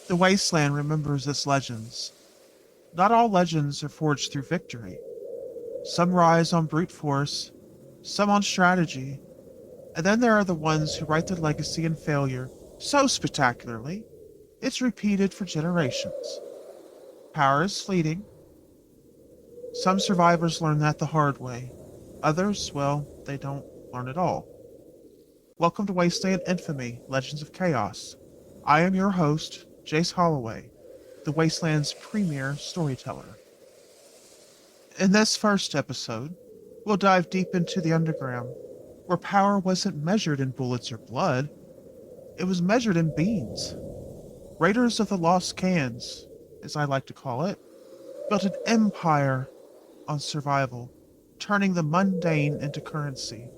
The Wasteland remembers its legends. Not all legends are forged through victory. Some rise on brute force, some on strategy, and then there are the ones who write their legacy in failure so spectacularly, it's repeated for generations. Power is fleeting. Some survivors learn that the hard way. Others, well, they don't learn at all. Welcome to Wasteland Infamy, Legends of Chaos. I am your host, Jace Holloway, the Wasteland's premier storyteller. In this first episode, we'll dive deep into the underground, where power wasn't measured in bullets or blood, it was measured in beans. Raiders of the Lost Cans, as I like to call it, built an empire on survival, turning the mundane into currency,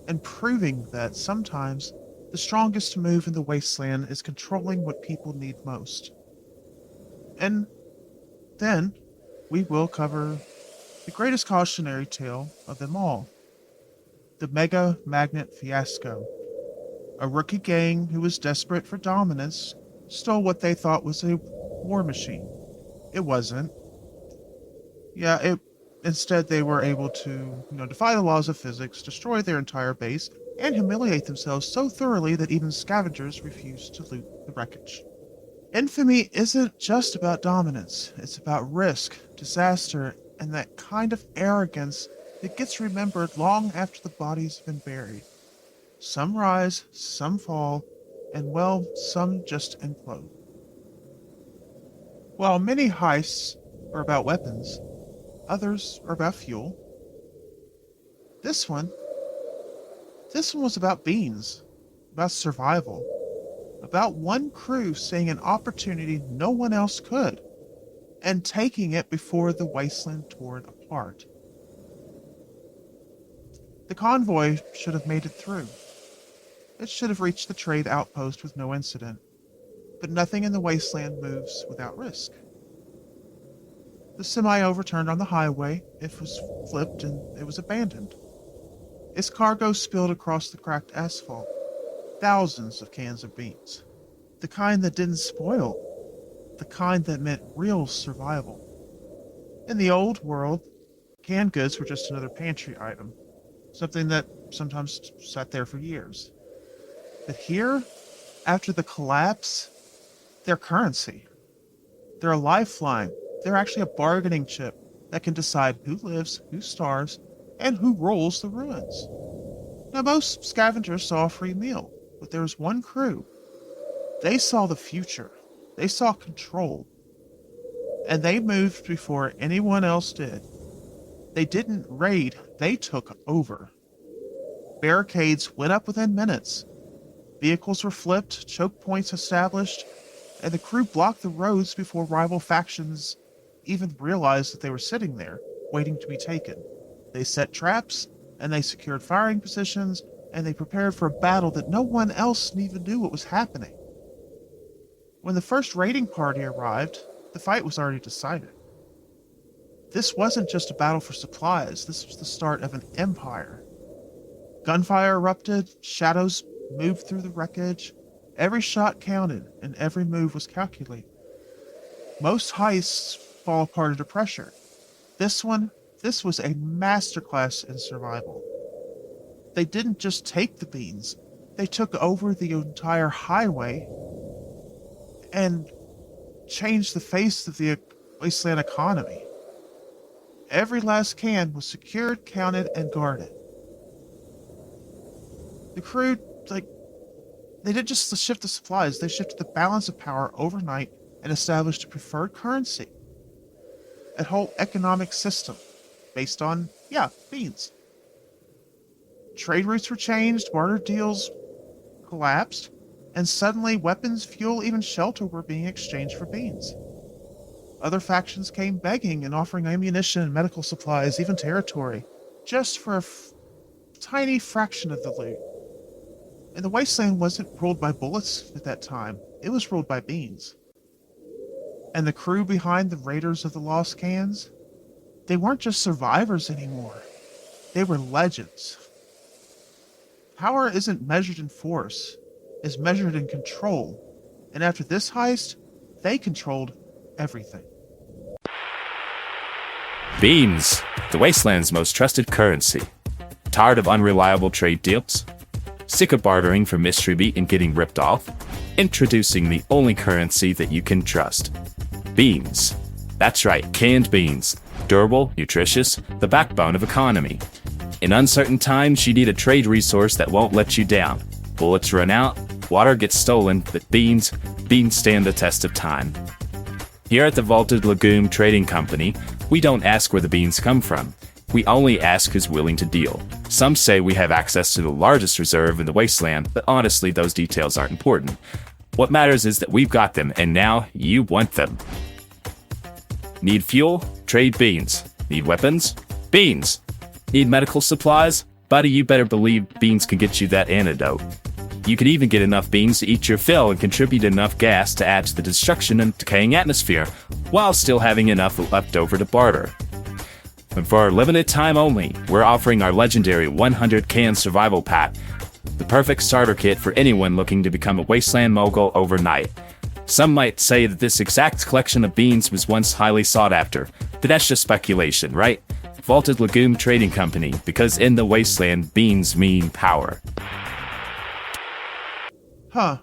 and proving that sometimes the strongest move in the wasteland is controlling what people need most. And then we will cover the greatest cautionary tale of them all, the Mega Magnet Fiasco. A rookie gang who was desperate for dominance stole what they thought was a war machine. It wasn't. Instead they were able to, defy the laws of physics, destroy their entire base, and humiliate themselves so thoroughly that even scavengers refused to loot the wreckage. Infamy isn't just about dominance. It's about risk, disaster, and that kind of arrogance that gets remembered long after the bodies have been buried. Some rise, some fall, and well, some just implode. While many heists are about weapons, others are about fuel. This one was about beans, about survival, about one crew seeing an opportunity no one else could, and taking it before the wasteland tore it apart. The convoy should have made it through. It should have reached the trade outpost with no incident, but nothing in the wasteland moves without risk. The semi overturned on the highway, it was flipped, and it was abandoned. Its cargo spilled across the cracked asphalt. Thousands of cans of beans. The kind that didn't spoil. The kind that meant real survival. In the old world, canned goods were just another pantry item. Something that sometimes sat there for years. But here, after the collapse, they're currency. They're a lifeline. They're actually a bargaining chip that can decide who lives, who starves, and who rolls the ruins. Now, most scavengers saw a free meal, but there was one crew. They saw the future. They saw control. And they moved before anyone else did. They didn't raid, they took over. Barricades went up within minutes. Vehicles were flipped, choke points established, and the crew blocked the roads before rival factions even realized that they were sitting there, waiting to be taken. They set traps, and they secured firing positions, and they prepared for a battle that no one else even knew what was happening. When the first raiding party arrived, the fight was already decided. This wasn't just a battle for supplies, this was the start of an empire. Gunfire erupted, shadows moved through the wreckage. Every shot counted, and every move was calculated. Most heists fall apart under pressure. This was a masterclass in survival. They didn't just take the beans, they took over the entire highway and changed the face of the wasteland economy. Every last can was secured, counted, and guarded. The crew, they didn't just shift the supplies, they shifted the balance of power overnight and established a preferred currency. A whole economic system based on, beans. Trade routes were changed, barter deals collapsed, and suddenly weapons, fuel, even shelter were being exchanged for beans. Other factions came begging and offering ammunition and medical supplies, even territory, just for a tiny fraction of the loot. And the wasteland wasn't ruled by bullets at that time, it was ruled by beans. And the crew behind the Raiders of the Lost Cans, they weren't just survivors anymore. They were legends. Power isn't measured in force, it's measured in control. And after this heist, They controlled everything. Beans, the Wasteland's most trusted currency. Tired of unreliable trade deals? Sick of bartering for mystery meat and getting ripped off? Introducing the only currency that you can trust. Beans. That's right, canned beans. Durable, nutritious, the backbone of economy. In uncertain times, you need a trade resource that won't let you down. Bullets run out, water gets stolen, but beans stand the test of time. Here at the Vaulted Lagoon Trading Company, we don't ask where the beans come from. We only ask who's willing to deal. Some say we have access to the largest reserve in the Wasteland, but honestly, those details aren't important. What matters is that we've got them, and now you want them. Need fuel? Trade beans. Need weapons? Beans. Need medical supplies? Buddy, you better believe beans can get you that antidote. You can even get enough beans to eat your fill and contribute enough gas to add to the destruction and decaying atmosphere, while still having enough left over to barter. And for a limited time only, we're offering our legendary 100-can survival pack, the perfect starter kit for anyone looking to become a Wasteland mogul overnight. Some might say that this exact collection of beans was once highly sought after, but that's just speculation, right? Vaulted Lagoon Trading Company, because in the Wasteland, beans mean power. Huh.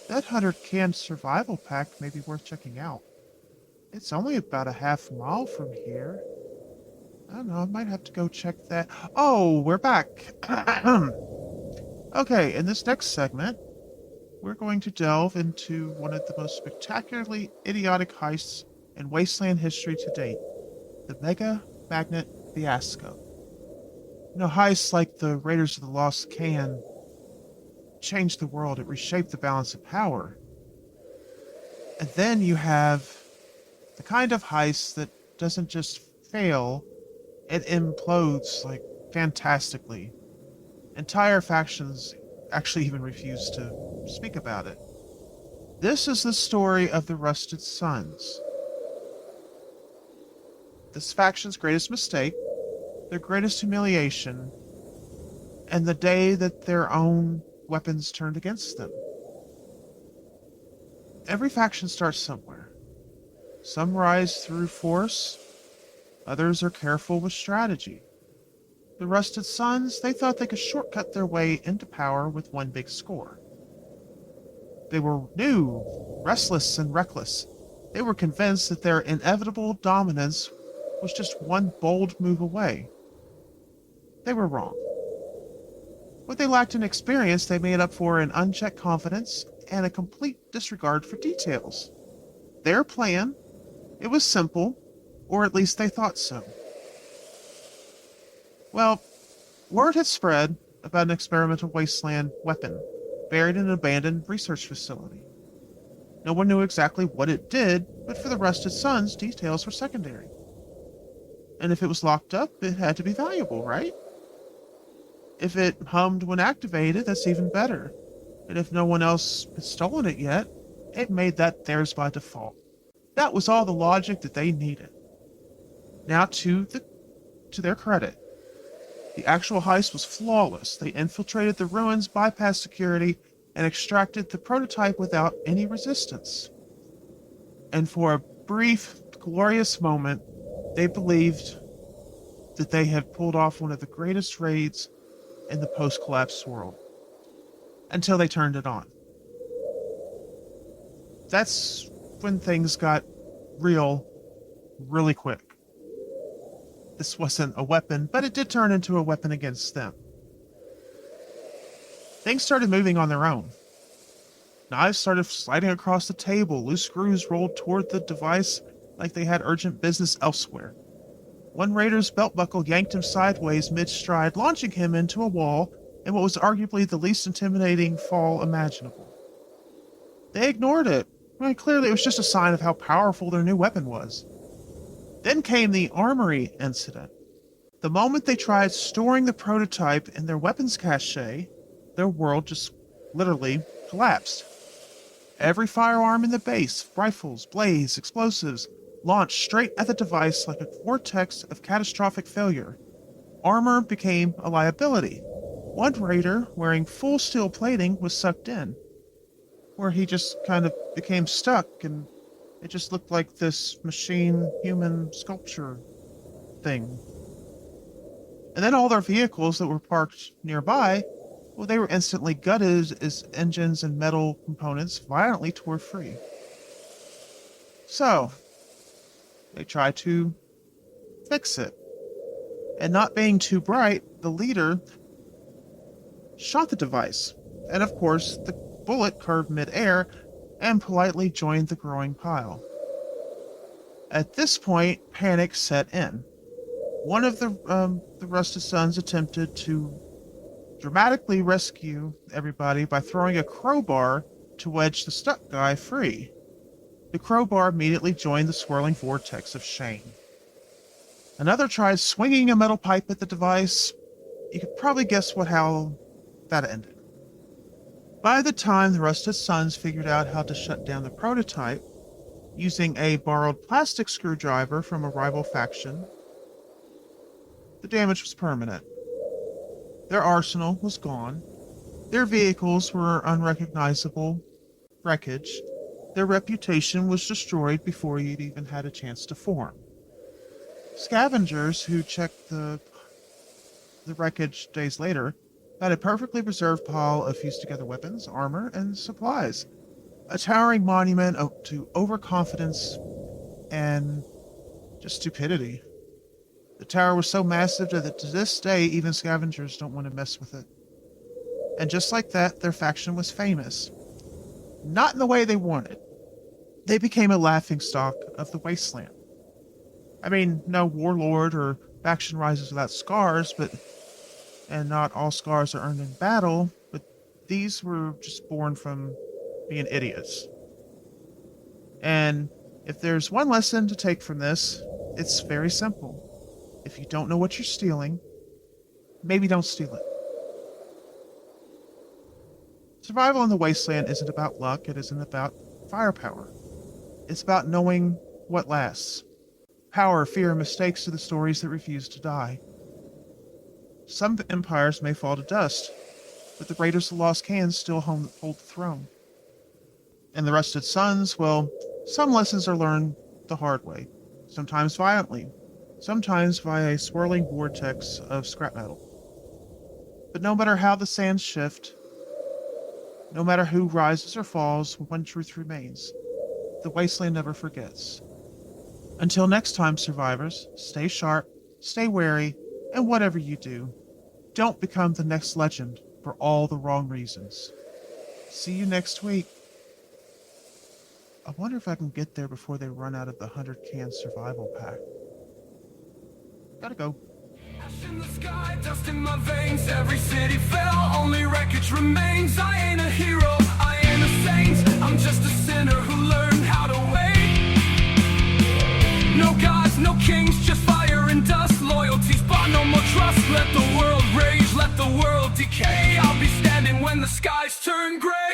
That 100-can survival pack may be worth checking out. It's only about a half mile from here. I don't know, I might have to go check that. Oh, we're back. Okay, in this next segment, we're going to delve into one of the most spectacularly idiotic heists in Wasteland history to date, the Mega Magnet Fiasco. You know, heists like the Raiders of the Lost Can changed the world. It reshaped the balance of power. And then you have the kind of heist that doesn't just fail, it implodes, like, fantastically. Entire factions actually even refuse to speak about it. This is the story of the Rusted Sons. This faction's greatest mistake, their greatest humiliation, and the day that their own weapons turned against them. Every faction starts somewhere. Some rise through force, others are careful with strategy. The Rusted Sons, they thought they could shortcut their way into power with one big score. They were new, restless, and reckless. They were convinced that their inevitable dominance was just one bold move away. They were wrong. What they lacked in experience, they made up for in unchecked confidence and a complete disregard for details. Their plan, it was simple, or at least they thought so. Well, word had spread about an experimental Wasteland weapon buried in an abandoned research facility. No one knew exactly what it did, but for the Rusted Sons, details were secondary. And if it was locked up, it had to be valuable, right? If it hummed when activated, that's even better. And if no one else had stolen it yet, it made that theirs by default. That was all the logic that they needed. Now, to their credit, the actual heist was flawless. They infiltrated the ruins, bypassed security, and extracted the prototype without any resistance. And for a brief, glorious moment, they believed that they had pulled off one of the greatest raids in the post-collapse world. Until they turned it on. That's when things got real, really quick. This wasn't a weapon, but it did turn into a weapon against them. Things started moving on their own. Knives started sliding across the table. Loose screws rolled toward the device like they had urgent business elsewhere. One raider's belt buckle yanked him sideways mid-stride, launching him into a wall in what was arguably the least intimidating fall imaginable. They ignored it. Clearly, it was just a sign of how powerful their new weapon was. Then came the armory incident. The moment they tried storing the prototype in their weapons cache, their world just literally collapsed. Every firearm in the base, rifles, blades, explosives, launched straight at the device like a vortex of catastrophic failure. Armor became a liability. One raider, wearing full steel plating, was sucked in. where he just kind of became stuck and it just looked like this machine human sculpture thing. And then all their vehicles that were parked nearby, well, they were instantly gutted as engines and metal components violently tore free. So, they tried to fix it. And not being too bright, the leader shot the device. And of course, the bullet curved midair and politely joined the growing pile. At this point, panic set in. One of the Rusted Sons attempted to dramatically rescue everybody by throwing a crowbar to wedge the stuck guy free. The crowbar immediately joined the swirling vortex of shame. Another tried swinging a metal pipe at the device. You could probably guess how that ended. By the time the Rusted Sons figured out how to shut down the prototype, using a borrowed plastic screwdriver from a rival faction, the damage was permanent. Their arsenal was gone. Their vehicles were unrecognizable wreckage. Their reputation was destroyed before you'd even had a chance to form. Scavengers who checked the wreckage days later found a perfectly preserved pile of fused-together weapons, armor, and supplies. A towering monument to overconfidence and just stupidity. The tower was so massive that to this day, even scavengers don't want to mess with it. And just like that, their faction was famous. Not in the way they wanted. They became a laughingstock of the Wasteland. I mean, no warlord or faction rises without scars, and not all scars are earned in battle, but these were just born from being idiots. And if there's one lesson to take from this, it's very simple. If you don't know what you're stealing, maybe don't steal it. Survival in the Wasteland isn't about luck, it isn't about firepower. It's about knowing what lasts. Power, fear, and mistakes are the stories that refuse to die. Some empires may fall to dust, but the Raiders of the Lost Cans still hold the throne. And the Rusted Sons, well, some lessons are learned the hard way, sometimes violently, sometimes via a swirling vortex of scrap metal. But no matter how the sands shift, no matter who rises or falls, one truth remains. The Wasteland never forgets. Until next time, survivors, stay sharp, stay wary, and whatever you do, don't become the next legend for all the wrong reasons. See you next week. I wonder if I can get there before they run out of the 100-can survival pack. Gotta go. Ash in the sky, dust in my veins. Every city fell, only wreckage remains. I ain't a hero, I ain't a saint. I'm just a sinner who learned how to wait. No gods, no kings, just fire and dust. Loyalties, but no more trust. Let the world rage, let the world decay. I'll be standing when the skies turn gray.